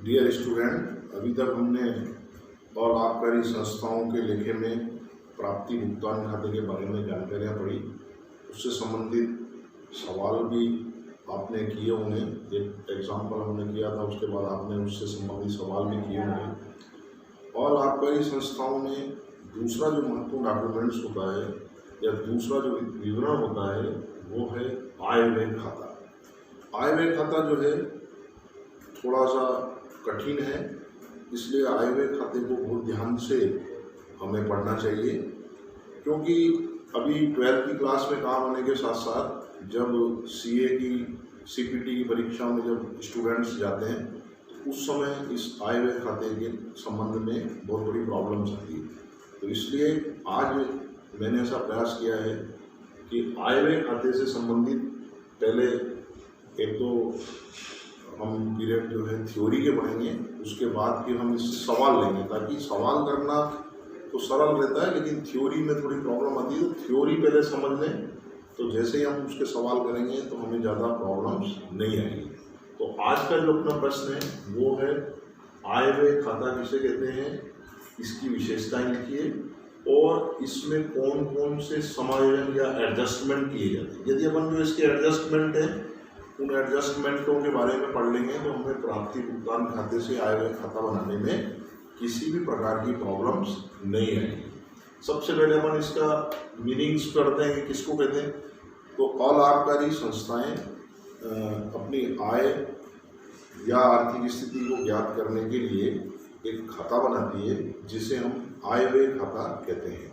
Dear student, अभी तक हमने और आबकारी संस्थाओं के लेखे में प्राप्ति भुगतान खाते के बारे में जानकारियाँ पढ़ी। उससे संबंधित सवाल भी आपने किए होंगे। एक एग्जाम्पल हमने किया था, उसके बाद आपने उससे संबंधित सवाल भी किए होंगे। और आबकारी संस्थाओं में दूसरा जो महत्वपूर्ण डॉक्यूमेंट्स होता है या दूसरा जो विवरण होता है वो है आय व्यय खाता। आय व्यय खाता जो है थोड़ा सा कठिन है, इसलिए आय व्यय खाते को बहुत ध्यान से हमें पढ़ना चाहिए, क्योंकि अभी 12th की क्लास में काम होने के साथ साथ जब CA की CPT की परीक्षा में जब स्टूडेंट्स जाते हैं तो उस समय इस आय व्यय खाते के संबंध में बहुत बड़ी प्रॉब्लम्स आती है। तो इसलिए आज मैंने ऐसा प्रयास किया है कि आय व्यय खाते से संबंधित पहले एक तो हम पीरियड जो है थ्योरी के पढ़ेंगे, उसके बाद फिर हम इससे सवाल लेंगे, ताकि सवाल करना तो सरल रहता है लेकिन थ्योरी में थोड़ी प्रॉब्लम आती है। तो थ्योरी पहले समझ लें, तो जैसे ही हम उसके सवाल करेंगे तो हमें ज़्यादा प्रॉब्लम्स नहीं आएंगी। तो आज का जो अपना प्रश्न है वो है आय व्यय खाता किसे कहते हैं, इसकी विशेषताएं लिखिए और इसमें कौन कौन से समायोजन या एडजस्टमेंट किए जाते हैं। यदि अपन जो इसके एडजस्टमेंट है उन एडजस्टमेंटों के बारे में पढ़ लेंगे तो हमें प्राप्ति भुगतान खाते से आय व्यय खाता बनाने में किसी भी प्रकार की प्रॉब्लम्स नहीं आएगी। सबसे पहले अपन इसका मीनिंग्स पढ़ते हैं कि किसको कहते हैं। तो ऑल आबकारी संस्थाएं अपनी आय या आर्थिक स्थिति को ज्ञात करने के लिए एक खाता बनाती है जिसे हम आय व्यय खाता कहते हैं।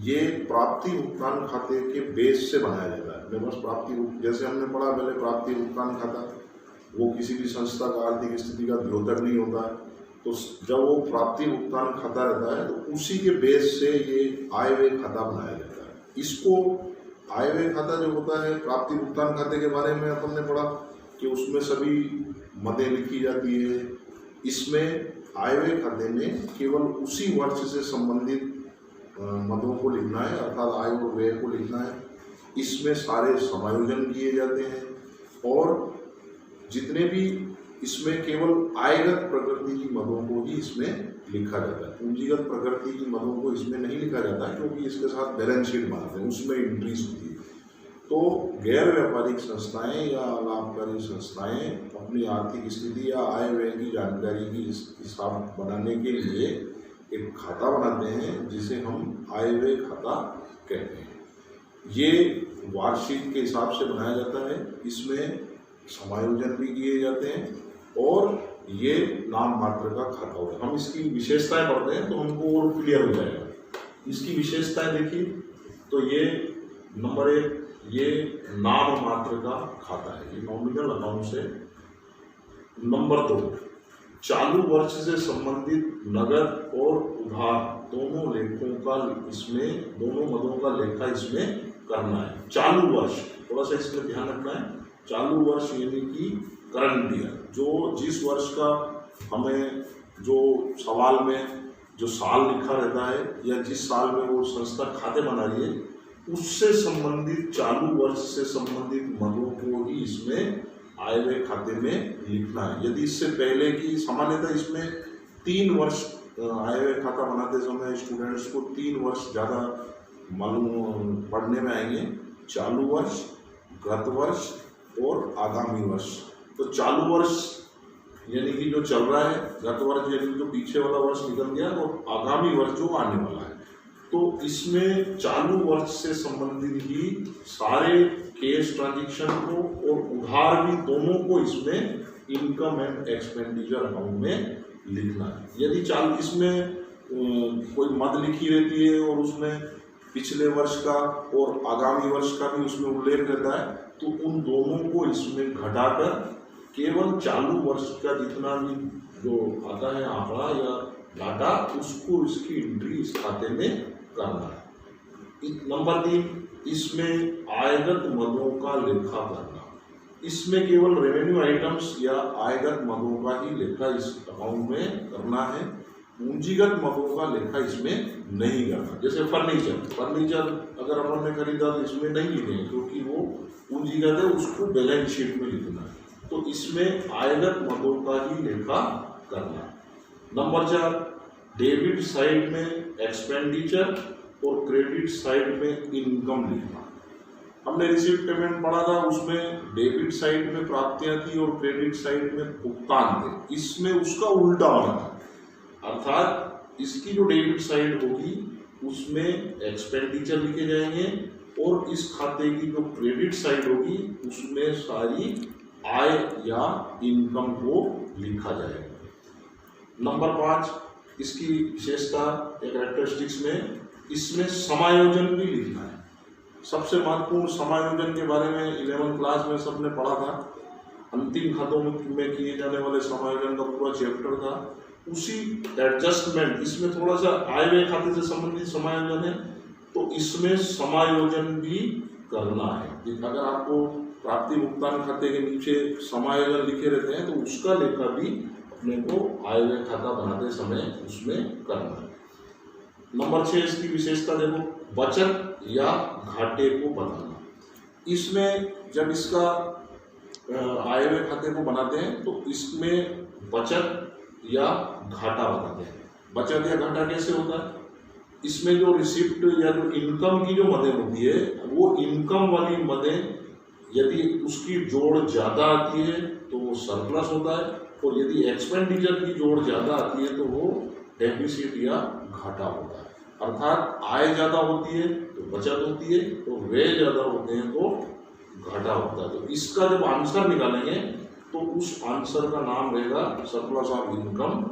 ये प्राप्ति भुगतान खाते के बेस से बनाया जाता है। मैं बस जैसे हमने पढ़ा पहले, प्राप्ति भुगतान खाता वो किसी भी संस्था का आर्थिक स्थिति का द्योतक नहीं होता है। तो जब वो प्राप्ति भुगतान खाता रहता है तो उसी के बेस से ये आय व्यय खाता बनाया जाता है। इसको आय व्यय खाता जो होता है, प्राप्ति भुगतान खाते के बारे में अपन ने पढ़ा कि उसमें सभी मदें लिखी जाती है। इसमें आय व्यय खाते में केवल उसी वर्ष से संबंधित मदों को लिखना है, अर्थात आय और व्यय को लिखना है। इसमें सारे समायोजन किए जाते हैं और जितने भी इसमें केवल आयगत प्रकृति की मदों को ही इसमें लिखा जाता है। पूंजीगत प्रकृति की मदों को इसमें नहीं लिखा जाता है, क्योंकि इसके साथ बैलेंस शीट बनाते हैं, उसमें एंट्रीज होती है। तो गैर व्यापारिक संस्थाएं या लाभकारी संस्थाएं अपनी आर्थिक स्थिति या आय व्यय की जानकारी की हिसाब बनाने के लिए एक खाता बनाते हैं जिसे हम आय व्यय खाता कहते हैं। ये वार्षिक के हिसाब से बनाया जाता है, इसमें समायोजन भी किए जाते हैं और ये नाम मात्र का खाता होता है। हम इसकी विशेषताएं पढ़ते हैं तो हमको और क्लियर हो जाएगा। इसकी विशेषताएं देखिए तो ये नंबर 1, ये नाम मात्र का खाता है, ये नॉमिनल अकाउंट है। नंबर 2, चालू वर्ष से संबंधित नगद और उधार दोनों लेखों का इसमें, दोनों मदों का लेखा इसमें करना है। चालू वर्ष थोड़ा सा इसमें ध्यान रखना है। चालू वर्ष यानी कि करंट ईयर, जो जिस वर्ष का हमें जो सवाल में जो साल लिखा रहता है या जिस साल में वो संस्था खाते बना रही है उससे संबंधित चालू वर्ष से संबंधित मदों को ही इसमें आय व्यय खाते में लिखना है। यदि इससे पहले की, सामान्यतः इसमें 3 वर्ष आय व्यय खाता बनाते समय स्टूडेंट्स को 3 वर्ष ज़्यादा मालूम पढ़ने में आएंगे, चालू वर्ष, गत वर्ष और आगामी वर्ष। तो चालू वर्ष यानी कि जो चल रहा है, गत वर्ष यानी जो पीछे वाला वर्ष निकल गया, और आगामी वर्ष जो आने वाला है। तो इसमें चालू वर्ष से संबंधित ही सारे कैश ट्रांजैक्शन को और उधार भी दोनों को इसमें इनकम एंड एक्सपेंडिचर अकाउंट में लिखना है। यदि इसमें कोई मद लिखी रहती है और उसमें पिछले वर्ष का और आगामी वर्ष का भी उसमें उल्लेख रहता है, तो उन दोनों को इसमें घटाकर केवल चालू वर्ष का जितना भी जो आता है आंकड़ा या डाटा, उसको इसकी एंट्री इस खाते में करना है। नंबर 3, इसमें आयगत मदों का लेखा करना। इसमें केवल रेवेन्यू आइटम्स या आयगत मदों का ही लेखा इस अकाउंट में करना है। पूंजीगत मदों का लेखा इसमें नहीं करना। जैसे फर्नीचर अगर हमने खरीदा तो इसमें नहीं लिखेंगे, क्योंकि वो पूंजीगत है, उसको बैलेंस शीट में लिखना है। तो इसमें आयगत मदों का ही लेखा करना। नंबर 4, डेबिट साइड में एक्सपेंडिचर और क्रेडिट साइड में इनकम लिखना। हमने रिसीव्ड पेमेंट पढ़ा था, उसमें डेबिट साइड में प्राप्तियां थी और क्रेडिट साइड में भुगतान थे। इसमें उसका उल्टा होना था, अर्थात इसकी जो डेबिट साइड होगी उसमें एक्सपेंडिचर लिखे जाएंगे और इस खाते की जो क्रेडिट साइड होगी उसमें सारी आय या इनकम को लिखा जाएगा। नंबर 5, इसकी विशेषता या कैरेक्टरिस्टिक्स में इसमें समायोजन भी लिखना है। सबसे महत्वपूर्ण समायोजन के बारे में 11th क्लास में सबने पढ़ा था। अंतिम खातों में किए जाने वाले समायोजन का पूरा चैप्टर था। उसी एडजस्टमेंट, इसमें थोड़ा सा आय व्यय खाते से संबंधित समायोजन है, तो इसमें समायोजन भी करना है। अगर आपको प्राप्ति भुगतान खाते के नीचे समायोजन लिखे रहते हैं तो उसका लेखा भी अपने को आय व्यय खाता बनाते समय उसमें करना है। नंबर 6, इसकी विशेषता देखो, बचत या घाटे को बताना। इसमें जब इसका आय व्यय खाते को बनाते हैं तो इसमें बचत या घाटा बताते हैं। बचत या घाटा कैसे होता है? इसमें जो रिसिप्ट या जो इनकम की जो मदें होती है, वो इनकम वाली मदें यदि उसकी जोड़ ज़्यादा आती है तो वो सरप्लस होता है, और यदि एक्सपेंडिचर की जोड़ ज़्यादा आती है तो वो डेफिसिट या घाटा होता है। अर्थात आय ज़्यादा होती है तो बचत होती है, और व्यय ज़्यादा होते हैं तो घाटा होता है। तो इसका जब आंसर निकालेंगे तो उस आंसर का नाम रहेगा सरप्लस ऑफ इनकम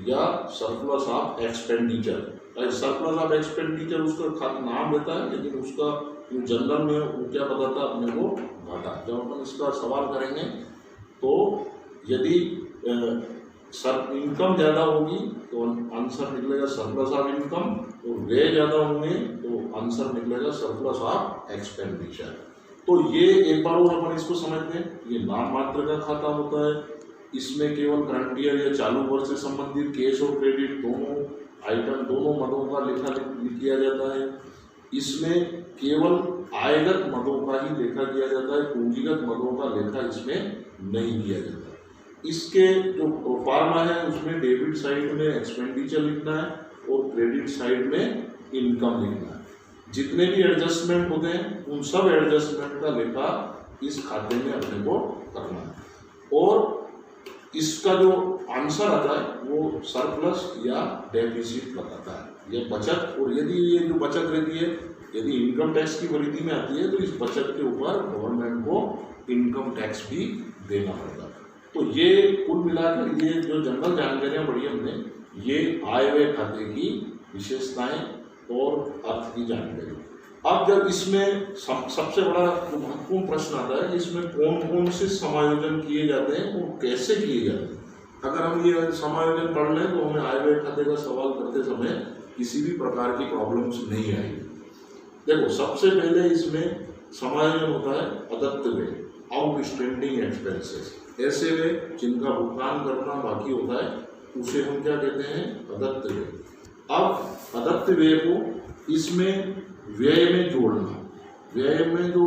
या surplus of expenditure. Surplus of expenditure उसका नाम रहता है, लेकिन उसका जो जनरल में वो क्या बताता है अपने को? घाटा। जब अपन इसका सवाल करेंगे तो यदि इनकम ज़्यादा होगी तो आंसर निकलेगा सरप्लस ऑफ इनकम, और व्यय ज़्यादा होंगे तो आंसर निकलेगा सरप्लस ऑफ एक्सपेंडिचर। तो ये एक बार और अपन इसको समझते हैं। ये नाम मात्र का खाता होता है, इसमें केवल करंट ईयर या चालू वर्ष से संबंधित कैश और क्रेडिट दोनों आइटम, दोनों मदों का लेखा किया जाता है। इसमें केवल आयगत मदों का ही लेखा किया जाता है, पूंजीगत मदों का लेखा इसमें नहीं किया जाता। इसके जो प्रोफार्मा है उसमें डेबिट साइड में एक्सपेंडिचर लिखना है और क्रेडिट साइड में इनकम लिखना है। जितने भी एडजस्टमेंट होते हैं उन सब एडजस्टमेंट का लेखा इस खाते में अपने को करना है, और इसका जो आंसर आता है वो सरप्लस या डेफिसिट बताता है। ये बचत, और यदि ये जो बचत रहती है यदि इनकम टैक्स की परिधि में आती है तो इस बचत के ऊपर गवर्नमेंट को इनकम टैक्स भी देना पड़ता है। तो ये कुल मिलाकर ये जो जनरल जानकारियाँ पढ़ी हमने, ये आय व्यय खाते की विशेषताएं और अर्थ की जानकारी। अब जब इसमें सबसे बड़ा जो महत्वपूर्ण प्रश्न आता है, इसमें कौन कौन से समायोजन किए जाते हैं और कैसे किए जाते हैं। अगर हम ये समायोजन पढ़ लें तो हमें आय व्यय खाते का सवाल करते समय किसी भी प्रकार की प्रॉब्लम्स नहीं आएगी। देखो, सबसे पहले इसमें समायोजन होता है अदत्त व्यय, आउटस्टैंडिंग एक्सपेंसेस। ऐसे व्यय जिनका भुगतान करना बाकी होता है उसे हम क्या कहते हैं? अदत्त व्यय। अब अदत्त व्यय को इसमें व्यय में जोड़ना। व्यय में जो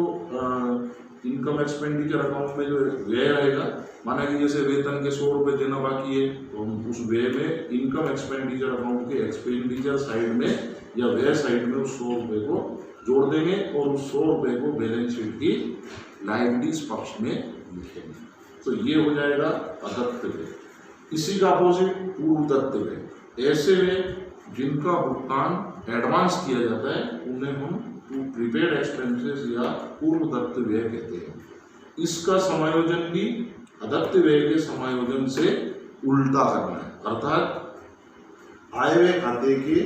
इनकम एक्सपेंडिचर अकाउंट में जो व्यय रहेगा, माना कि जैसे वेतन के 100 रुपये देना बाकी है तो हम उस व्यय में इनकम एक्सपेंडिचर अकाउंट के एक्सपेंडिचर साइड में या व्यय साइड में उस 100 रुपये को जोड़ देंगे और उस 100 रुपये को बैलेंस शीट की लायबिलिटीज पक्ष में लिखेंगे। तो ये हो जाएगा अदत्त व्यय। इसी का अपोजिट पूर्वदत्त व्यय। ऐसे व्यय जिनका भुगतान एडवांस किया जाता है उन्हें हम प्रीपेड एक्सपेंसेस या पूर्वदत्त व्यय कहते हैं। इसका समायोजन भी अदत्त व्यय के समायोजन से उल्टा करना है, अर्थात आय व्यय खाते के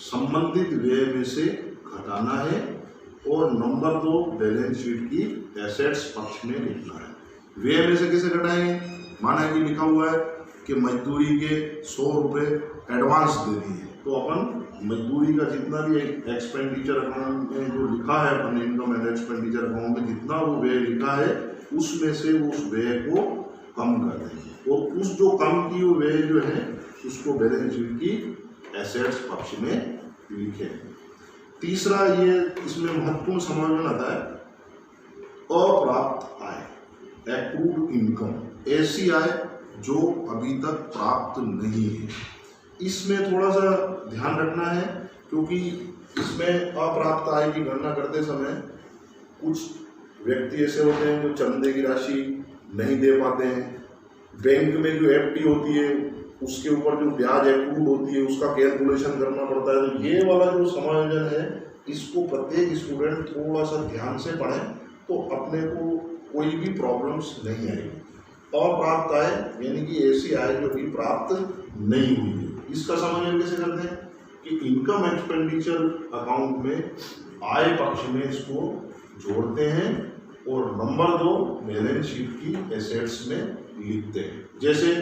संबंधित व्यय में से घटाना है और नंबर 2 बैलेंस शीट की एसेट्स पक्ष में लिखना है। व्यय में से कैसे घटाएंगे? माना कि लिखा हुआ है कि मजदूरी के 100 रुपये एडवांस दे दिए, तो अपन मजदूरी का जितना भी एक्सपेंडिचर अकाउंट में जो लिखा है अपन इनकम एंड एक्सपेंडिचर अकाउंट में जितना वो व्यय लिखा है उसमें से उस व्यय को कम कर देंगे और उस जो कम की वो व्यय जो है उसको बैलेंस शीट की एसेट्स पक्ष में लिखें। तीसरा ये इसमें महत्वपूर्ण समायोजन आता है अप्राप्त आय, एक्रूड इनकम। ऐसी आय जो अभी तक प्राप्त नहीं है। इसमें थोड़ा सा ध्यान रखना है, क्योंकि इसमें अप्राप्त आय की गणना करते समय कुछ व्यक्ति ऐसे होते हैं जो चंदे की राशि नहीं दे पाते हैं। बैंक में जो एफडी होती है उसके ऊपर जो ब्याज एक्रूड होती है उसका कैलकुलेशन करना पड़ता है। तो ये वाला जो समायोजन है इसको प्रत्येक स्टूडेंट थोड़ा सा ध्यान से पढ़ें, तो अपने को कोई भी प्रॉब्लम्स नहीं आएगी। अप्राप्त आय यानी कि ऐसी आय जो भी प्राप्त नहीं हुई है, इसका समायोजन कैसे करते हैं कि इनकम एक्सपेंडिचर अकाउंट में आय पक्ष में इसको जोड़ते हैं और नंबर 2 बैलेंस शीट की एसेट्स में लिखते हैं। जैसे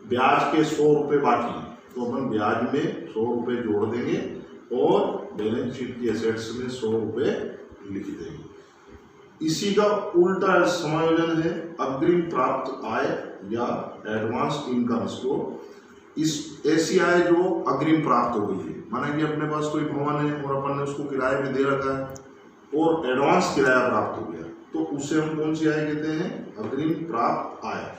ब्याज के 100 रुपये बाकी, तो अपन ब्याज में 100 रुपये जोड़ देंगे और बैलेंस शीट की एसेट्स में 100 रुपये लिख देंगे। इसी का उल्टा समायोजन है अग्रिम प्राप्त आय या एडवांस इनकम। इसको इस ऐसी आय जो अग्रिम प्राप्त हो गई है, माना कि अपने पास कोई भवन है और अपन ने उसको किराए में दे रखा है और एडवांस किराया प्राप्त हो गया, तो उसे हम कौन सी आय कहते हैं? अग्रिम प्राप्त आय।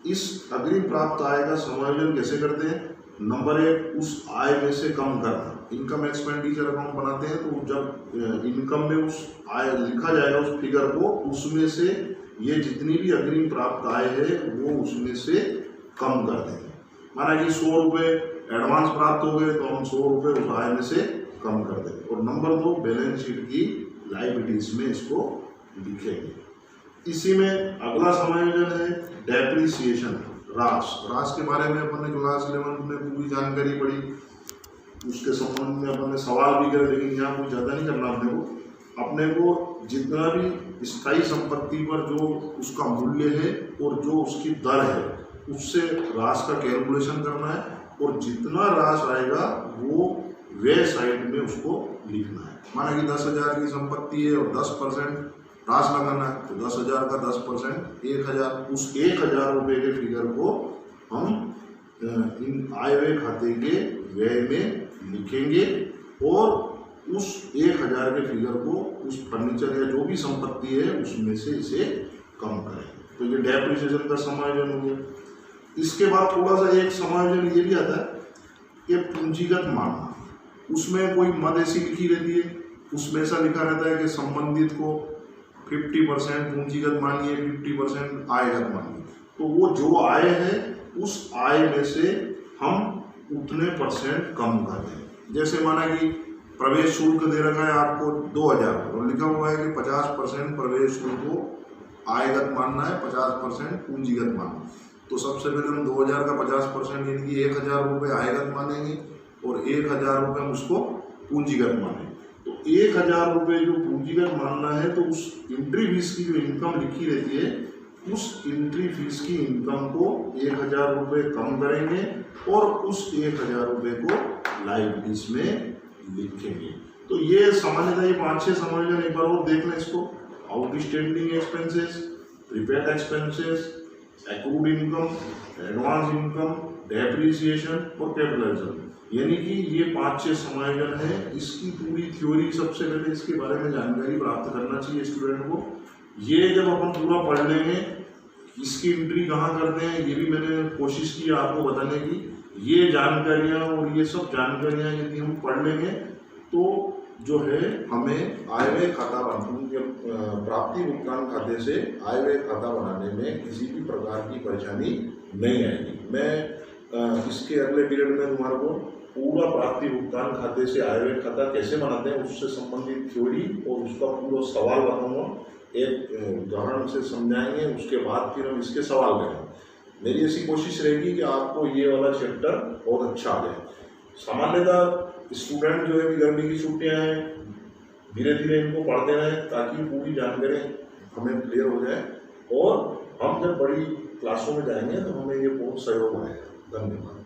इस अग्रिम प्राप्त आय का समायोजन कैसे करते हैं? नंबर 1, उस आय में से कम करना। इनकम एक्सपेंडिचर अकाउंट बनाते हैं तो जब इनकम में उस आय लिखा जाएगा उस फिगर को, उसमें से ये जितनी भी अग्रिम प्राप्त आय है वो उसमें से कम कर देंगे। माना कि 100 रुपये एडवांस प्राप्त हो गए तो हम 100 रुपये उस आय में से कम कर देंगे। और नंबर 2, बैलेंस शीट की लायबिलिटीज में इसको लिखेंगे। इसी में अगला समायोजन है डेप्रिसिएशन, रास के बारे में अपन ने क्लास 11 में पूरी जानकारी पढ़ी, उसके संबंध में अपन ने सवाल भी करे, लेकिन यहाँ कुछ ज़्यादा नहीं करना। अपने को जितना भी स्थायी संपत्ति पर जो उसका मूल्य है और जो उसकी दर है उससे रास का कैलकुलेशन करना है, और जितना रास आएगा वो व्यय साइड में उसको लिखना है। माना कि 10,000 की संपत्ति है और 10% रास लगाना है, तो 10,000 का 10% 1,000। उस 1,000 रुपये के फिगर को हम इन आय व्यय खाते के व्यय में लिखेंगे और उस 1,000 के फिगर को उस फर्नीचर या जो भी संपत्ति है उसमें से इसे कम करेंगे। तो ये डेप्रिसिएशन का समायोजन हो गया। इसके बाद थोड़ा सा एक समायोजन ये भी आता है कि पूंजीगत मानना। उसमें कोई मद ऐसी लिखी रहती है, उसमें ऐसा लिखा रहता है कि संबंधित को 50% पूंजीगत मानिए, 50% आयगत मानिए। तो वो जो आय है उस आय में से हम उतने % कम कर दें। जैसे माना कि प्रवेश शुल्क दे रखा है आपको 2,000 और लिखा हुआ है कि 50% प्रवेश शुल्क को आयगत मानना है, 50% पूंजीगत मानना। तो सबसे पहले हम 2,000 का 50% यानी कि 1,000 रुपये आयगत मानेंगे और 1,000 रुपये हम उसको पूंजीगत मानेंगे। तो 1,000 रुपये जो पूंजीगत मानना है, तो उस एंट्री फीस की जो इनकम लिखी रहती है उस एंट्री फीस की इनकम को 1,000 रुपये कम करेंगे और उस 1,000 रुपये को लायबिलिटीज में लिखेंगे। तो ये सामान्यतः ये 5-6 समायोजन एक बार और देख लें इसको। Outstanding expenses, prepaid expenses, accrued income, advance income, depreciation और कैपिटलाइजेशन, यानी कि ये 5-6 समायोजन है। इसकी पूरी थ्योरी सबसे पहले इसके बारे में जानकारी प्राप्त करना चाहिए स्टूडेंट को। ये जब अपन पूरा पढ़ लेंगे, इसकी एंट्री कहाँ करते हैं ये भी मैंने कोशिश की आपको बताने की। ये जानकारियाँ और ये सब जानकारियाँ यदि हम पढ़ लेंगे तो जो है हमें आय व्यय खाता प्राप्ति भुगतान खाते से आय व्यय खाता बनाने में किसी भी प्रकार की परेशानी नहीं आएगी। मैं इसके अगले पीरियड में तुम्हारे को पूरा प्राप्ति भुगतान खाते से आय व्यय खाता कैसे बनाते हैं उससे संबंधित थ्योरी और उसका पूरा सवाल बताऊंगा, एक उदाहरण से समझाएंगे, उसके बाद फिर हम इसके सवाल करेंगे। मेरी ऐसी कोशिश रहेगी कि आपको ये वाला चैप्टर बहुत अच्छा आ जाए। सामान्यतः स्टूडेंट जो है गर्मी की छुट्टियां हैं, धीरे धीरे इनको पढ़ते रहें ताकि पूरी जानकारी हमें क्लियर हो जाए और हम जब बड़ी क्लासों में जाएंगे तो हमें ये बहुत सहयोग आएगा। धन्यवाद।